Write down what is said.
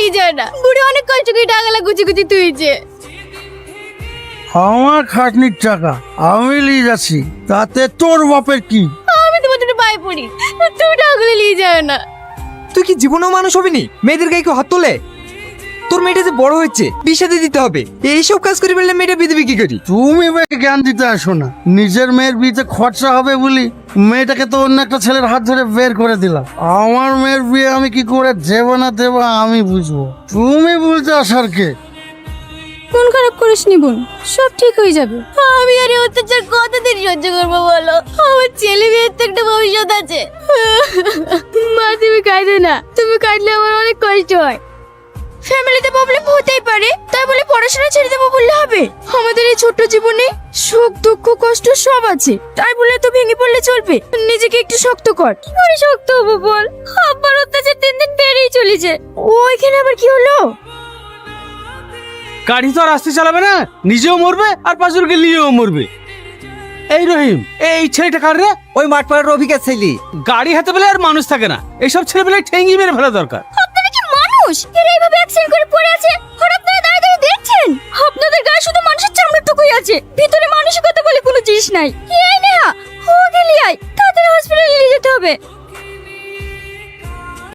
নিয়ে যায় না, বুড়ি অনেক কষ্ট করে টাকালা গুছি গুছি তুইছে। আমার খাটনির টাকা আমি নিয়ে যাচ্ছি, তাতে তোর বাপের কি? আমি তোমার জন্য পায়ে পড়ি, তুই টাকাগুলো নিয়ে যায় না। তুই কি জীবনেও মানুষ হবি নি? মেয়েদের গায়ে কেউ হাত তোলে? তোর মেয়েটা যে বড় হচ্ছে, বিয়ে দিতে হবে। এইসব কাজ করি বললে মেয়েটা বিয়ে দিবি কি করি? তুমি মেয়েকে জ্ঞান দিতে আসো না। নিজের মেয়ের বিয়েতে খরচা হবে বলি মেয়েটাকে তো অন্য একটা ছেলের হাত ধরে বের করে দিলাম। আমার মেয়ের বিয়ে আমি কি করে দেবো না দেবো আমি বুঝবো, তুমি বলতে আসার কে? মন খারাপ করিস নি বোন, সব ঠিক হয়ে যাবে। আমি আর এই অত্যাচার কতদিন সহ্য করবো বলো? আমার ছেলে মেয়ের তো একটা ভবিষ্যৎ আছে। মা তুমি কাঁদো না, তুমি কাঁদলে আমার অনেক কষ্ট হয়। ফ্যামিলিতে প্রবলেম হতেই পারে, তাই বলে পড়াশোনা ছেড়ে দেবো বললে হবে? আমাদের এই ছোট্ট জীবনে সুখ দুঃখ কষ্ট সব আছে, তাই বলে তো ভেঙে পড়লে চলবে? নিজেকে একটু শক্ত কর। কি করে শক্ত হবো বল? আব্বার অত্যাচার দিন দিন বেড়েই চলেছে। ওইখানে আবার কি হলো? গাড়ি তো আর আসতে চালাবে না, নিজেও মরবে আর পাঁচজনকে নিয়েও মরবে। এই রহিম, এই ছেলেটা কার রে? ওই মাঠ পাড়ার রফিকের ছেলে। গাড়ি হাতে পেলে আর মানুষ থাকে না, এইসব ছেলেপেলে ঠেঙ্গি মেরে ফেলা দরকার। আপনারা কি মানুষ? এরা এইভাবে অ্যাক্সিডেন্ট করে পড়ে আছে আর আপনারা দাঁড়িয়ে দাঁড়িয়ে দেখছেন? আপনাদের গায়ে শুধু মানুষের চামড়াটুকুই আছে, ভিতরে মানসিকতা বলে কোনো জিনিস নাই। এই নেহা, ও গেলি আয়, তাড়াতাড়ি হসপিটালে নিয়ে যেতে হবে।